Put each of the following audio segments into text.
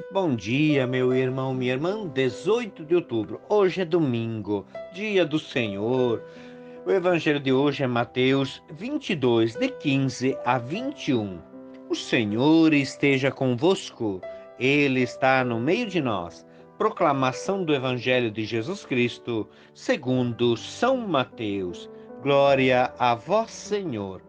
Bom dia, meu irmão, minha irmã. 18 de outubro. Hoje é domingo, dia do Senhor. O evangelho de hoje é Mateus 22, de 15 a 21. O Senhor esteja convosco. Ele está no meio de nós. Proclamação do evangelho de Jesus Cristo, segundo São Mateus. Glória a vós, Senhor.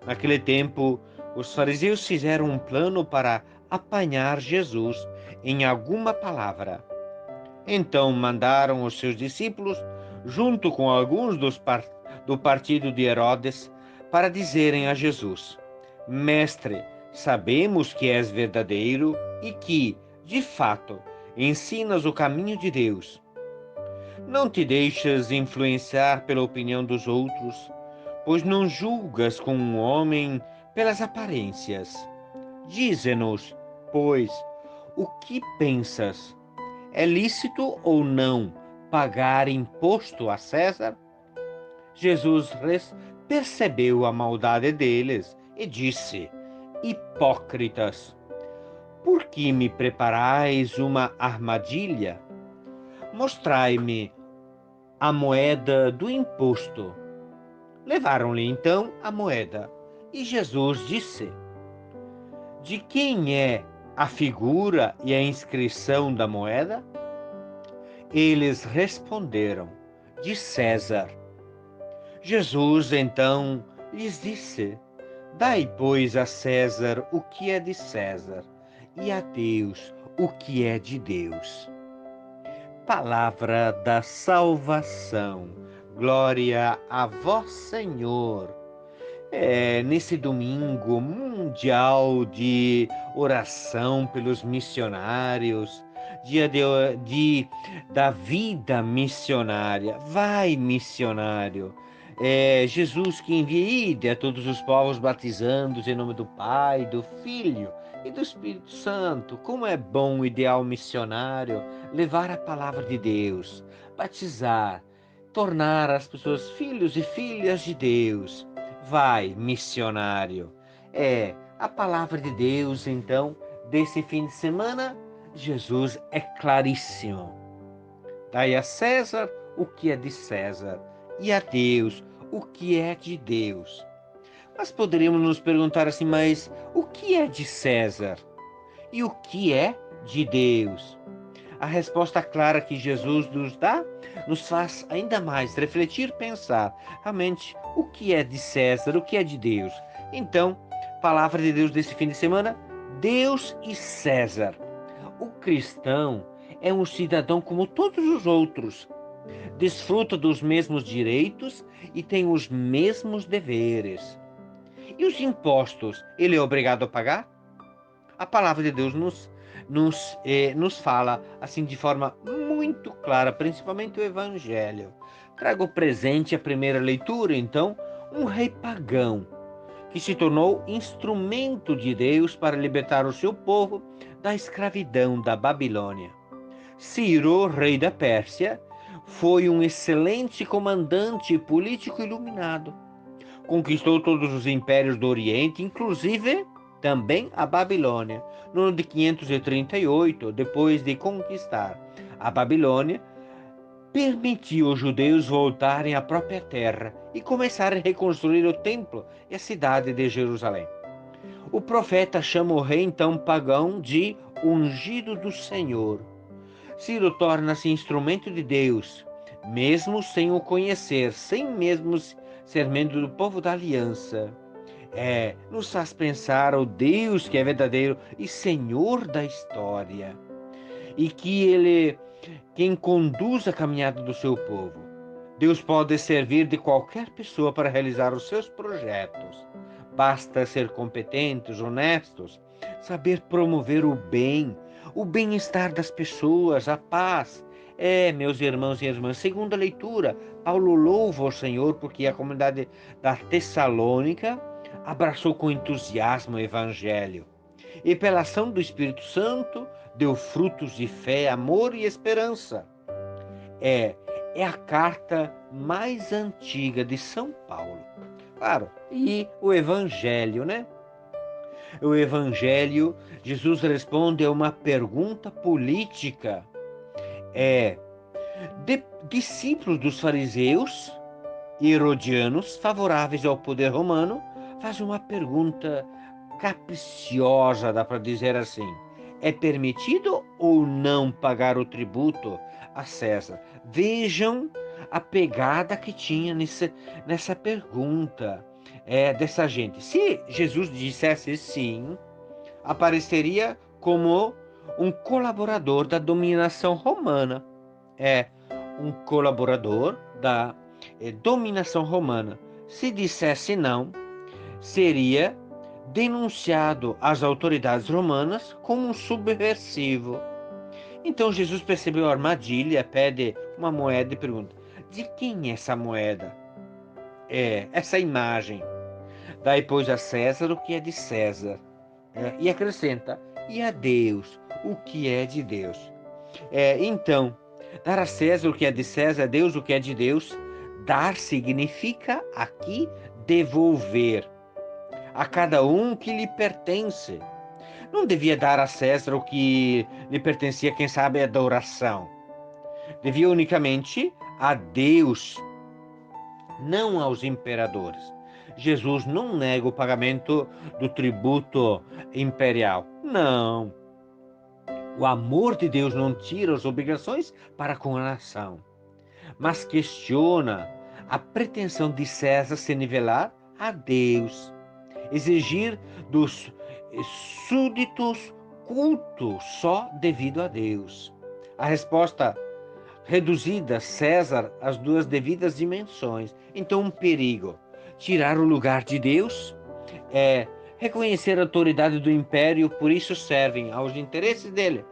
Naquele tempo, os fariseus fizeram um plano para apanhar Jesus em alguma palavra. Então mandaram os seus discípulos, junto com alguns do partido de Herodes, para dizerem a Jesus: Mestre, sabemos que és verdadeiro e que, de fato, ensinas o caminho de Deus. Não te deixas influenciar pela opinião dos outros, pois não julgas com um homem pelas aparências. Dize-nos, pois, o que pensas? É lícito ou não pagar imposto a César? Jesus percebeu a maldade deles e disse: Hipócritas, por que me preparais uma armadilha? Mostrai-me a moeda do imposto. Levaram-lhe então a moeda. E Jesus disse: De quem é a figura e a inscrição da moeda? Eles responderam: De César. Jesus então lhes disse: Dai, pois, a César o que é de César, e a Deus o que é de Deus. Palavra da salvação. Glória a vós, Senhor. Nesse domingo mundial de oração pelos missionários, dia da vida missionária. Vai, missionário. Jesus que envia a todos os povos, batizando-os em nome do Pai, do Filho e do Espírito Santo. Como é bom o ideal missionário levar a palavra de Deus, batizar, tornar as pessoas filhos e filhas de Deus. Vai, missionário. A palavra de Deus, então, desse fim de semana, Jesus é claríssimo. Dai a César o que é de César e a Deus o que é de Deus. Mas poderíamos nos perguntar assim, mas o que é de César e o que é de Deus? A resposta clara que Jesus nos dá nos faz ainda mais refletir, pensar realmente o que é de César, o que é de Deus. Então, palavra de Deus desse fim de semana: Deus e César. O cristão é um cidadão como todos os outros, desfruta dos mesmos direitos e tem os mesmos deveres. E os impostos, ele é obrigado a pagar? A palavra de Deus nos fala assim de forma muito clara, principalmente o Evangelho. Trago presente a primeira leitura, então, um rei pagão que se tornou instrumento de Deus para libertar o seu povo da escravidão da Babilônia. Ciro, rei da Pérsia, foi um excelente comandante político iluminado. Conquistou todos os impérios do Oriente, inclusive também a Babilônia. No ano de 538, depois de conquistar a Babilônia, permitiu os judeus voltarem à própria terra e começarem a reconstruir o templo e a cidade de Jerusalém. O profeta chama o rei então pagão de ungido do Senhor. Ciro torna-se instrumento de Deus, mesmo sem o conhecer, sem mesmo ser membro do povo da aliança. Nos faz pensar o Deus que é verdadeiro e Senhor da história, e que Ele quem conduz a caminhada do seu povo. Deus pode servir de qualquer pessoa para realizar os seus projetos. Basta ser competentes, honestos, saber promover o bem-estar das pessoas, a paz. Meus irmãos e irmãs, segunda leitura, Paulo louva o Senhor porque a comunidade da Tessalônica abraçou com entusiasmo o Evangelho e pela ação do Espírito Santo deu frutos de fé, amor e esperança. É a carta mais antiga de São Paulo. Claro, e o Evangelho, né? O Evangelho, Jesus responde a uma pergunta política. Discípulos dos fariseus e herodianos, favoráveis ao poder romano, fazem uma pergunta capciosa, dá para dizer assim: é permitido ou não pagar o tributo a César? Vejam a pegada que tinha nessa pergunta dessa gente. Se Jesus dissesse sim, apareceria como um colaborador da dominação romana. Um colaborador da dominação romana. Se dissesse não, seria denunciado às autoridades romanas como um subversivo. Então Jesus percebeu a armadilha, pede uma moeda e pergunta: de quem é essa moeda? Essa imagem. Daí pôs a César o que é de César. E acrescenta: e a Deus o que é de Deus. Então, dar a César o que é de César, a Deus o que é de Deus. Dar significa aqui devolver a cada um que lhe pertence. Não devia dar a César o que lhe pertencia, quem sabe, a adoração. Devia unicamente a Deus, não aos imperadores. Jesus não nega o pagamento do tributo imperial. Não. O amor de Deus não tira as obrigações para com a nação, mas questiona a pretensão de César se nivelar a Deus, exigir dos súditos culto só devido a Deus. A resposta reduzida César às duas devidas dimensões. Então, um perigo: tirar o lugar de Deus, reconhecer a autoridade do império, por isso servem aos interesses dele,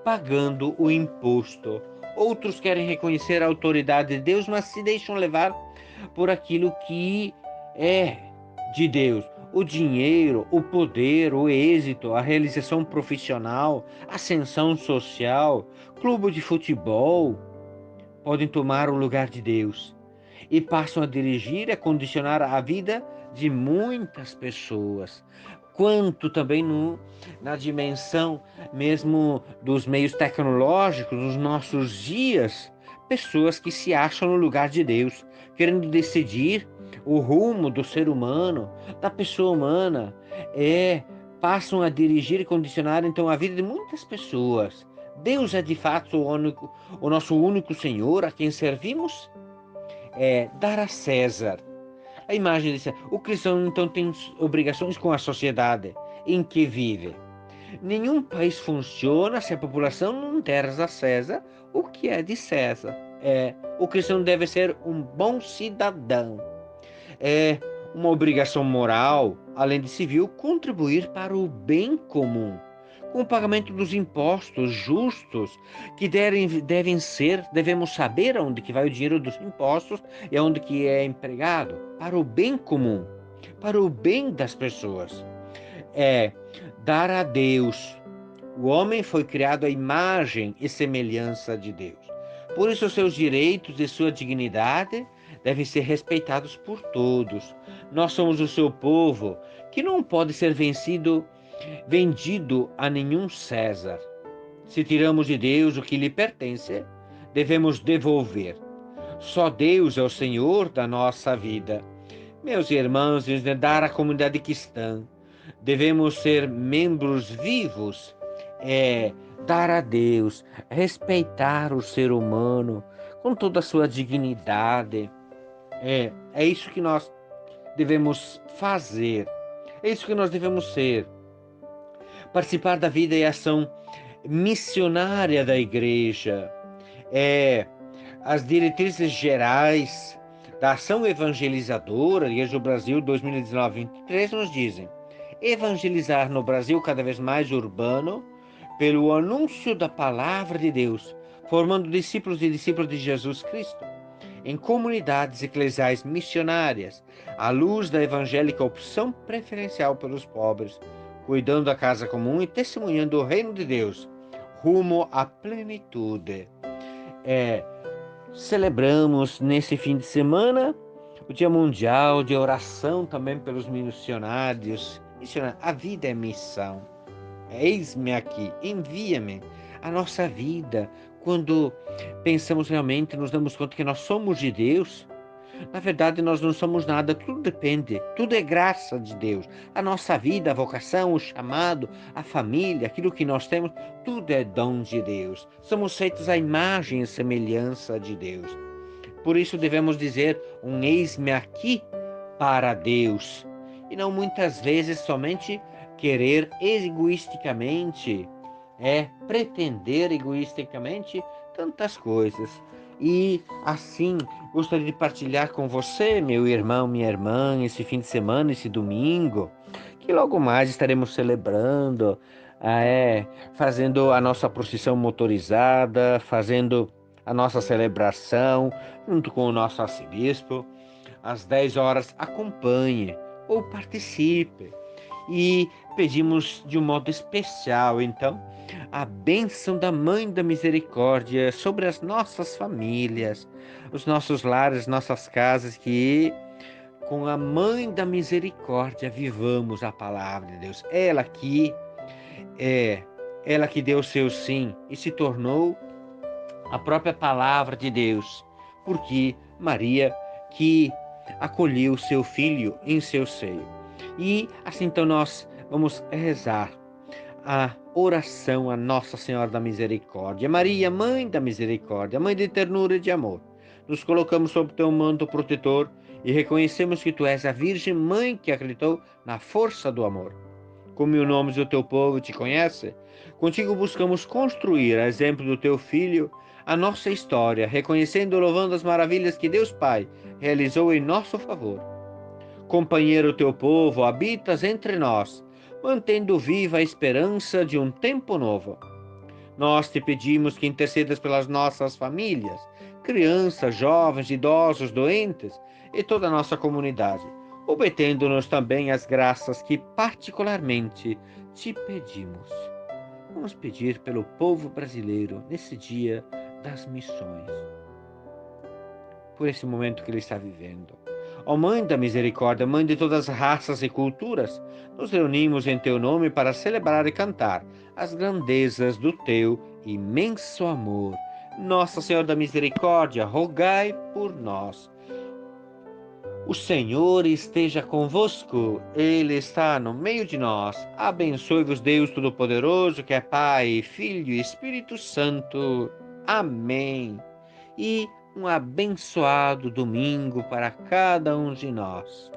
pagando o imposto. Outros querem reconhecer a autoridade de Deus, mas se deixam levar por aquilo que é de Deus. O dinheiro, o poder, o êxito, a realização profissional, ascensão social, clube de futebol, podem tomar o lugar de Deus e passam a dirigir e a condicionar a vida de muitas pessoas, quanto também na dimensão mesmo dos meios tecnológicos, nos nossos dias, pessoas que se acham no lugar de Deus, querendo decidir o rumo do ser humano, da pessoa humana, passam a dirigir e condicionar então a vida de muitas pessoas. Deus é de fato o nosso único Senhor, a quem servimos? Dar a César a imagem de César. O cristão então tem obrigações com a sociedade em que vive. Nenhum país funciona se a população não der a César o que é de César. O cristão deve ser um bom cidadão. É uma obrigação moral, além de civil, contribuir para o bem comum, com o pagamento dos impostos justos que devemos saber aonde que vai o dinheiro dos impostos e aonde que é empregado, para o bem comum, para o bem das pessoas. Dar a Deus. O homem foi criado à imagem e semelhança de Deus. Por isso, seus direitos e sua dignidade devem ser respeitados por todos. Nós somos o seu povo, que não pode ser vendido a nenhum César. Se tiramos de Deus o que lhe pertence, devemos devolver. Só Deus é o Senhor da nossa vida. Meus irmãos, dar à comunidade cristã, devemos ser membros vivos, dar a Deus, respeitar o ser humano com toda a sua dignidade. É isso que nós devemos fazer, é isso que nós devemos ser. Participar da vida e ação missionária da igreja. As diretrizes gerais da ação evangelizadora, Igreja do Brasil 2019-23, nos dizem: evangelizar no Brasil cada vez mais urbano, pelo anúncio da palavra de Deus, formando discípulos e discípulos de Jesus Cristo, em comunidades eclesiais missionárias, à luz da evangélica opção preferencial pelos pobres, cuidando da casa comum e testemunhando o reino de Deus, rumo à plenitude. Celebramos nesse fim de semana o Dia Mundial de Oração também pelos missionários Missionário, a vida é missão. Eis-me aqui, envia-me. A nossa vida, quando pensamos realmente, nos damos conta que nós somos de Deus. Na verdade, nós não somos nada, tudo depende, tudo é graça de Deus. A nossa vida, a vocação, o chamado, a família, aquilo que nós temos, tudo é dom de Deus. Somos feitos à imagem e semelhança de Deus. Por isso devemos dizer um eis-me aqui para Deus. E não muitas vezes somente querer egoisticamente, pretender egoisticamente tantas coisas. E assim, gostaria de partilhar com você, meu irmão, minha irmã, esse fim de semana, esse domingo, que logo mais estaremos celebrando, fazendo a nossa procissão motorizada, fazendo a nossa celebração, junto com o nosso arcebispo. Às 10 horas, acompanhe ou participe. E pedimos de um modo especial, então, a bênção da Mãe da Misericórdia sobre as nossas famílias, os nossos lares, nossas casas, que com a Mãe da Misericórdia vivamos a palavra de Deus. É, ela que deu o seu sim e se tornou a própria palavra de Deus, porque Maria que acolheu seu filho em seu seio. E assim então nós vamos rezar a oração a Nossa Senhora da Misericórdia. Maria, Mãe da Misericórdia, Mãe de ternura e de amor, nos colocamos sob teu manto protetor e reconhecemos que tu és a Virgem Mãe que acreditou na força do amor. Como o nome do teu povo te conhece, contigo buscamos construir, a exemplo do teu Filho, a nossa história, reconhecendo e louvando as maravilhas que Deus Pai realizou em nosso favor. Companheiro teu povo, habitas entre nós, mantendo viva a esperança de um tempo novo. Nós te pedimos que intercedas pelas nossas famílias, crianças, jovens, idosos, doentes e toda a nossa comunidade, obtendo-nos também as graças que particularmente te pedimos. Vamos pedir pelo povo brasileiro nesse dia das missões, por esse momento que ele está vivendo. Ó Mãe da Misericórdia, Mãe de todas as raças e culturas, nos reunimos em Teu nome para celebrar e cantar as grandezas do Teu imenso amor. Nossa Senhora da Misericórdia, rogai por nós. O Senhor esteja convosco, Ele está no meio de nós. Abençoe-vos Deus Todo-Poderoso, que é Pai, Filho e Espírito Santo. Amém. E um abençoado domingo para cada um de nós.